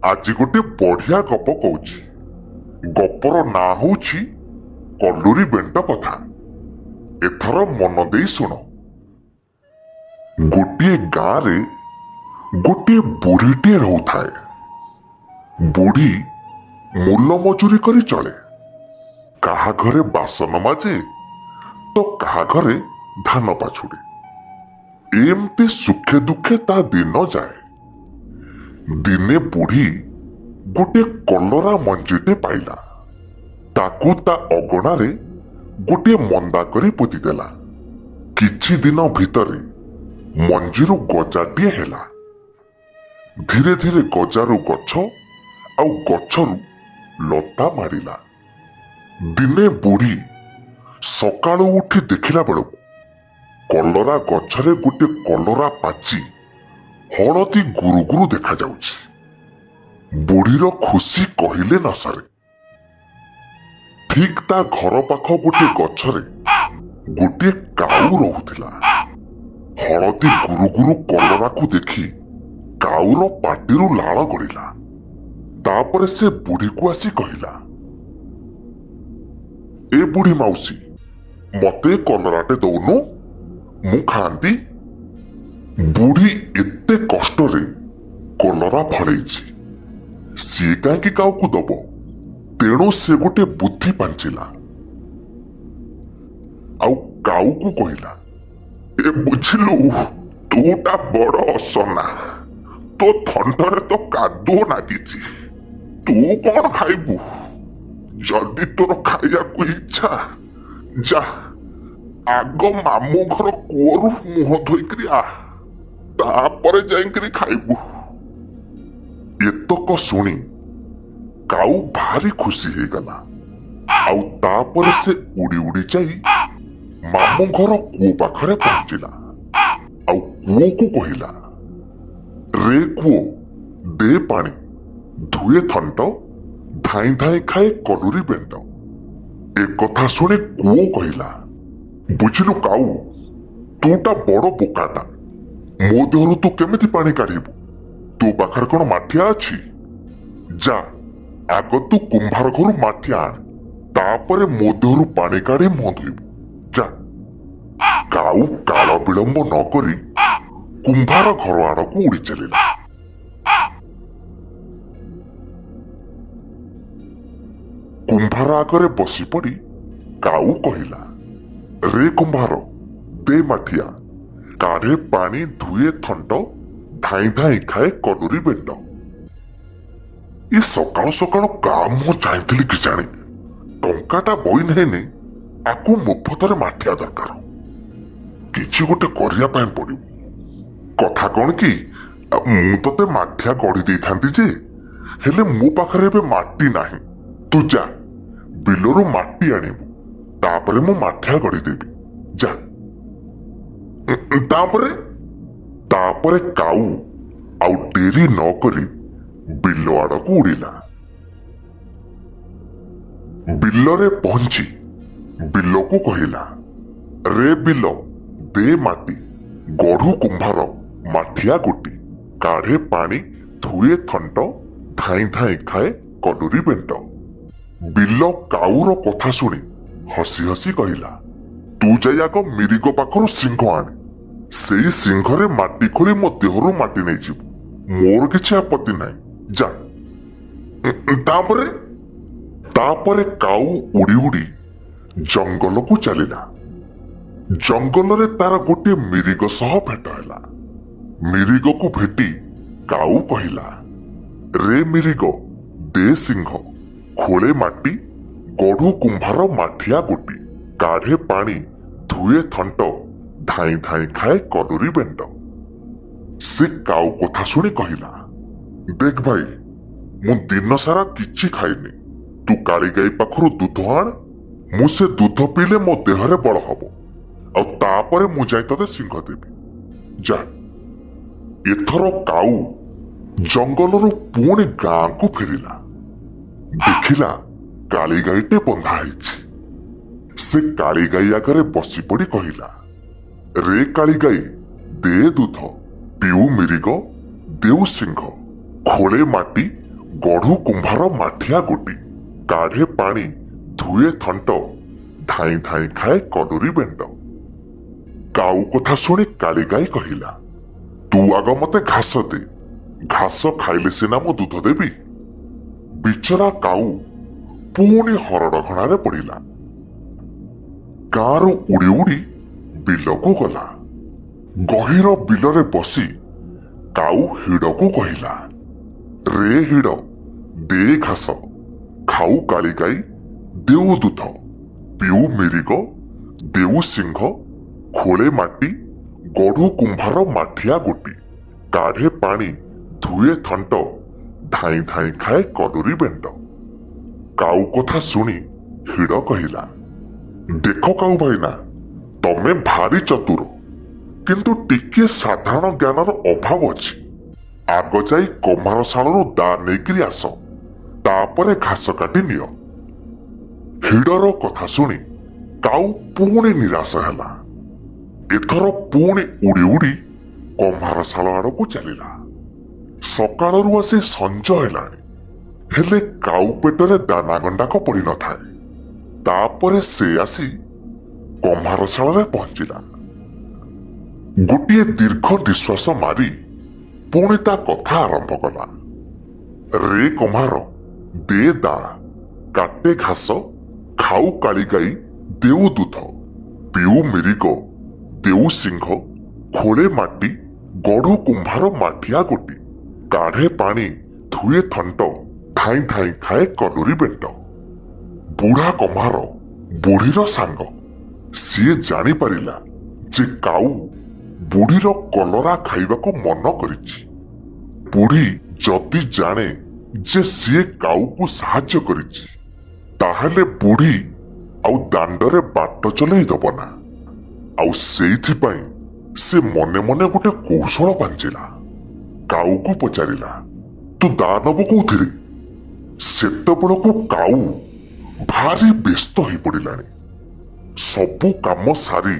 ଆଜି ଗୋଟେ ବଢିଆ ଗପ କହୁଛି। ଗପର ନାଁ ହଉଛି କଲୁରୀ ବେଣ୍ଟ କଥା। ଏଥର ମନ ଦେଇ ଶୁଣ। ଗୋଟିଏ ଗାଁରେ ଗୋଟିଏ ବୁଢ଼ୀଟିଏ ରହୁଥାଏ। ବୁଢ଼ୀ ମୂଲ ମଜୁରୀ କରି ଚଳେ। କାହା ଘରେ ବାସନ ମାଜେ ତ କାହା ଘରେ ଧାନ ପାଛୁଡ଼େ। ଏମିତି ସୁଖେ ଦୁଃଖେ ତା ଦିନ ଯାଏ। ଦିନେ ବୁଢ଼ୀ ଗୋଟିଏ କଲରା ମଞ୍ଜିଟେ ପାଇଲା। ତାକୁ ତା ଅଗଣାରେ ଗୋଟିଏ ମନ୍ଦା କରି ପୋତିଦେଲା। କିଛି ଦିନ ଭିତରେ ମଞ୍ଜିରୁ ଗଜାଟିଏ ହେଲା। ଧୀରେ ଧୀରେ ଗଜାରୁ ଗଛ ଆଉ ଗଛରୁ ଲତା ମାଡ଼ିଲା। ଦିନେ ବୁଢ଼ୀ ସକାଳୁ ଉଠି ଦେଖିଲା ବେଳକୁ କଲରା ଗଛରେ ଗୋଟିଏ କଲରା ପାଚି ହଳଦୀ ଗୁରୁଗୁରୁ ଦେଖାଯାଉଛି। ବୁଢ଼ୀର ଖୁସି କହିଲେ ନ ସରେ। ଠିକ୍ ତା ଘର ପାଖ ଗୋଟିଏ ଗଛରେ ଗୋଟିଏ କାଉ ରହୁଥିଲା। ହଳଦୀ ଗୁରୁଗୁରୁ କଲରାକୁ ଦେଖି କାଉର ପାଟିରୁ ଲାଳ ଗଡ଼ିଲା। ତାପରେ ସେ ବୁଢ଼ୀକୁ ଆସି କହିଲା, ଏ ବୁଢ଼ୀ ମାଉସୀ, ମତେ କଲରାଟେ ଦଉନୁ, ମୁଁ ଖାଆନ୍ତି। ବୁଢ଼ୀ ଏତେ କଷ୍ଟରେ କଲରା ଫଳେଇଛି, ସିଏ କାହିଁକି କାଉକୁ ଦବ? ତେଣୁ ସେ ଗୋଟେ ବୁଦ୍ଧି ପାଞ୍ଚିଲା ଆଉ କାଉକୁ କହିଲା, ଏ ବୁଝିଲୁ, ତୁଟା ବଡ ଅସନା, ତୋ ଥଣ୍ଟରେ ତ କାଦୁଅ ଲାଗିଛି, ତୁ କଣ ଖାଇବୁ? ଯଦି ତୋର ଖାଇବାକୁ ଇଚ୍ଛା, ଯା ଆଗ ମାମୁଁ ଘର କୂଅରୁ ମୁହଁ ଧୋଇକିରି ଆ, ତାପରେ ଯାଇକିରି ଖାଇବୁ। ଏତକ ଶୁଣି କାଉ ଭାରି ଖୁସି ହେଇଗଲା। ଆଉ ତାପରେ ସେ ଉଡ଼ି ଉଡ଼ି ଯାଇ ମାମୁଁ ଘର କୂଅ ପାଖରେ ପହଞ୍ଚିଲା। ଆଉ କୂଅକୁ କହିଲା, ରେ କୂଅ, ଦେ ପାଣି, ଧୁଏ ଥଣ୍ଟ, ଧାଇଁ ଧାଇଁ ଖାଏ କଲୁରୀ ବେଣ୍ଟ। ଏକଥା ଶୁଣି କୂଅ କହିଲା, ବୁଝିଲୁ କାଉ, ତୁଟା ବଡ ବୋକାଟା। ମୋ ଦେହରୁ ତୁ କେମିତି ପାଣି କାଢିବୁ? ତୋ ପାଖରେ କଣ ମାଠିଆ ଅଛି? ଯା ଆଗ ତୁ କୁମ୍ଭାର ଘରୁ ମାଠିଆ ଆଣ, ତାପରେ ମୋ ଦେହରୁ ପାଣି କାଢି ମୁହଁ ଧୋଇବୁ, ଯା। କାଉ କାଳ ବିଳମ୍ବ ନ କରି କୁମ୍ଭାର ଘର ଆଡକୁ ଉଡ଼ି ଚାଲିଲା। କୁମ୍ଭାର ଆଗରେ ବସି ପଡି କାଉ କହିଲା, ରେ କୁମ୍ଭାର, ଦେ ମାଠିଆ, କାଢେ ପାଣି, ଧୁଏ ଥଣ୍ଟ, ଧାଇଁ ଧାଇଁ ଖାଏ କଲୁରୀ ବେଣ୍ଟ। ଏ ସକାଳୁ ସକାଳୁ କାହା ମୁହଁ ଚାହିଁଥିଲି କି ଜାଣି? ଟଙ୍କାଟା ବଇ ନେଇନି, ଆକୁ ମୁଫତରେ ମାଠିଆ ଦରକାର। କିଛି ଗୋଟେ କରିବା ପାଇଁ ପଡିବ। କଥା କଣ କି, ମୁଁ ତତେ ମାଠିଆ ଗଢି ଦେଇଥାନ୍ତି ଯେ, ହେଲେ ମୋ ପାଖରେ ଏବେ ମାଟି ନାହିଁ। ତୁ ଯା ବିଲରୁ ମାଟି ଆଣିବୁ, ତାପରେ ମୁଁ ମାଠିଆ ଗଢିଦେବି, ଯା। ତାପରେ କାଉ ଆଉ ଡେରି ନ କରି ବିଲ ଆଡକୁ ଉଡ଼ିଲା। ବିଲରେ ପହଞ୍ଚି ବିଲକୁ କହିଲା, ରେ ବିଲ, ଦେ ମାଟି, ଗଢୁ କୁମ୍ଭାର ମାଠିଆ ଗୋଟି, କାଢେ ପାଣି, ଧୁଏ ଥଣ୍ଟ, ଧାଇଁ ଧାଇଁ ଖାଏ କଲୁରୀ ବେଣ୍ଟ। ବିଲ କାଉର କଥା ଶୁଣି ହସି ହସି କହିଲା, ତୁ ଯାଇ ଆଗ ମିରିଗ ପାଖରୁ ସିଂହ ଆଣେ, ସେଇ ସିଂହରେ ମାଟି ଖୋଳି ମୋ ଦେହରୁ ମାଟି ନେଇଯିବୁ, ମୋର କିଛି ଆପତ୍ତି ନାହିଁ, ଯା। ତାପରେ କାଉ ଉଡ଼ି ଉଡ଼ି ଜଙ୍ଗଲକୁ ଚାଲିଲା। ଜଙ୍ଗଲରେ ତାର ଗୋଟିଏ ମିରିଗ ସହ ଭେଟ ହେଲା। ମିରିଗକୁ ଭେଟି କାଉ କହିଲା, ରେ ମିରିଗ, ଦେ ସିଂହ, ଖୋଳେ ମାଟି, ଗଢୁ କୁମ୍ଭାର ମାଠିଆ ଗୋଟି, କାଢେ ପାଣି, ଧୁଏ ଥଣ୍ଟ, ଧାଇଁ ଧାଇଁ ଖାଏ କଲୁରୀ ବେଣ୍ଟ। ସେ କାଉ କଥା ଶୁଣି କହିଲା, ଦେଖ ଭାଇ, ମୁଁ ଦିନ ସାରା କିଛି ଖାଇନି, ତୁ କାଳି ଗାଈ ପାଖରୁ ଦୁଧ ଆଣ, ମୁଁ ସେ ଦୁଧ ପିଇଲେ ମୋ ଦେହରେ ବଳ ହବ, ଆଉ ତାପରେ ମୁଁ ଯାଇ ତତେ ସିଂହ ଦେବି, ଯା। ଏଥର କାଉ ଜଙ୍ଗଲରୁ ପୁଣି ଗାଁକୁ ଫେରିଲା। ଦେଖିଲା କାଳି ଗାଈଟେ ବନ୍ଧା ହେଇଛି। ସେ କାଳି ଗାଈ ଆଗରେ ବସି ପଡି କହିଲା, ରେ କାଳି ଗାଈ, ଦେ ଦୁଧ, ପିଉ ମିରିଗ, ଦେଉ ସିଂହ, ଖୋଳେ ମାଟି, ଗଢୁ କୁମ୍ଭାର ମାଠିଆ ଗୋଟି, କାଢେ ପାଣି ଧୁଏ ଥଣ୍ଟ, ଧାଇଁ ଧାଇଁ ଖାଏ କଲୁରୀ ବେଣ୍ଡ। କାଉ କଥା ଶୁଣି କାଳିଗାଈ କହିଲା, ତୁ ଆଗ ମତେ ଘାସ ଦେ, ଘାସ ଖାଇଲେ ସିନା ମୁଁ ଦୁଧ ଦେବି। ବିଚରା କାଉ ପୁଣି ହରଡ଼ଘଣାରେ ପଡ଼ିଲା। ଗାଁରୁ ଉଡ଼ି ଉଡ଼ି ବିଲକୁ ଗଲା। ଗହୀର ବିଲରେ ବସି କାଉ ହିଡ଼କୁ କହିଲା, ରେ ହିଡ଼, ଦେ ଘାସ, ଖାଉ କାଳିଗାଈ ଦେଉ ଦୁଧ, ପିଉ ମିରିଗ ଦେଉ ସିଂହ, ଖୋଳେ ମାଟି ଗଢୁ କୁମ୍ଭାର ମାଠିଆ ଗୋଟି, କାଢେ ପାଣି ଧୁଏ ଥଣ୍ଟ, ଧାଇଁ ଧାଇଁ ଖାଏ କଲୁରୀ ବେଣ୍ଡ। କାଉ କଥା ଶୁଣି ହିଡ଼ କହିଲା, ଦେଖ କାଉ ଭାଇନା, ତମେ ଭାରି ଚତୁର, କିନ୍ତୁ ଟିକେ ସାଧାରଣ ଜ୍ଞାନର ଅଭାବ ଅଛି। ଆଗ ଯାଇ କମ୍ଭାର ଶାଳରୁ ଦା ନେଇକିରି ଆସ, ତାପରେ ଘାସ କାଟି ନିଅ। ହିଡ଼ର କଥା ଶୁଣି କାଉ ପୁଣି ନିରାଶ ହେଲା। ଏଥର ପୁଣି ଉଡ଼ି ଉଡ଼ି କମ୍ଭାର ଶାଳ ଆଡ଼କୁ ଚାଲିଲା। ସକାଳରୁ ଆସି ସଞ୍ଜ ହେଲାଣି, ହେଲେ କାଉ ପେଟରେ ଦାନା ଗଣ୍ଡାକ ପଡ଼ିନଥାଏ। ତାପରେ ସେ ଆସି କମ୍ଭାର ଶାଳରେ ପହଞ୍ଚିଲା। ଗୋଟିଏ ଦୀର୍ଘ ନିଶ୍ୱାସ ମାରି ପୁଣି ତା କଥା ଆରମ୍ଭ କଲା, ରେ କମ୍ଭାର, ଦେ ଦା, କାଟେ ଘାସ, ଖାଉ କାଳିଗାଈ ଦେଉ ଦୁଧ, ପିଉ ମିରିଗ ଦେଉ ସିଂହ, ଖୋଳେ ମାଟି ଗଢୁ କୁମ୍ଭାର ମାଠିଆ ଗୋଟି, କାଢେ ପାଣି ଧୁଏ ଥଣ୍ଟ, ଧାଇଁ ଧାଇଁ ଖାଏ କଲୁରୀ ବେଣ୍ଡ। ବୁଢା କମ୍ଭାର ବୁଢୀର ସାଙ୍ଗ। ସିଏ ଜାଣିପାରିଲା ଯେ କାଉ ବୁଢୀର କଲରା ଖାଇବାକୁ ମନ କରିଛି। ବୁଢୀ ଯଦି ଜାଣେ ଯେ ସିଏ କାଉକୁ ସାହାଯ୍ୟ କରିଛି, ତାହେଲେ ବୁଢୀ ଆଉ ଦାଣ୍ଡରେ ବାଟ ଚଲେଇ ଦବ ନା। ଆଉ ସେଇଥିପାଇଁ ସେ ମନେ ମନେ ଗୋଟେ କୌଶଳ ପାଞ୍ଚିଲା। କାଉକୁ ପଚାରିଲା, ତୁ ଦା ନବୁ କୋଉଥିରେ? ସେତେବେଳକୁ କାଉ ଭାରି ବ୍ୟସ୍ତ ହୋଇପଡ଼ିଲାଣି। ସବୁ କାମ ସାରି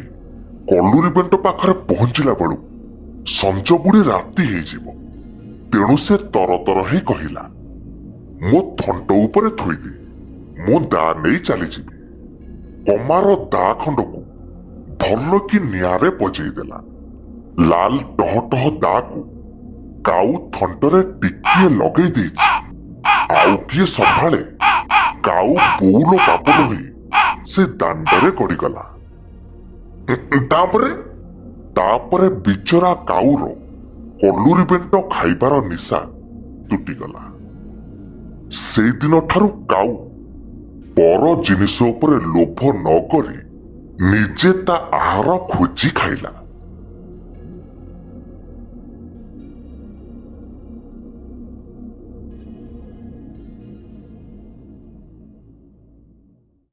କଲୁରୀ ବେଣ୍ଡ ପାଖରେ ପହଞ୍ଚିଲା ବେଳୁ ସଞ୍ଜ ବୁଡ଼ି ରାତି ହେଇଯିବ। ତେଣୁ ସେ ତରତର ହେଇ କହିଲା, ମୋ ଥଣ୍ଟ ଉପରେ ଥୋଇଦେ, ମୁଁ ଦା ନେଇ ଚାଲିଯିବି। କମାର ଦା ଖଣ୍ଡକୁ ଭଲ କି ନିଆଁରେ ବଜେଇ ଦେଲା। ଲାଲ ଟହ ଟହ ଦାକୁ କାଉ ଥଣ୍ଟରେ ଟିକିଏ ଲଗେଇ ଦେଇଛି। ଆଉ କିଏ ସମ୍ଭାଳେ? କାଉ ବୋଉଲ ବାପଲ ହୋଇ ସେ ଦାଣ୍ଡରେ ଗଡ଼ିଗଲା। ତାପରେ ବିଚରା କାଉର କଲୁରୀ ବେଣ୍ଡ ଖାଇବାର ନିଶା ତୁଟିଗଲା। ସେଇଦିନ ଠାରୁ କାଉ ପର ଜିନିଷ ଉପରେ ଲୋଭ ନ କରି ନିଜେ ତା ଆହାର ଖୋଜି ଖାଇଲା।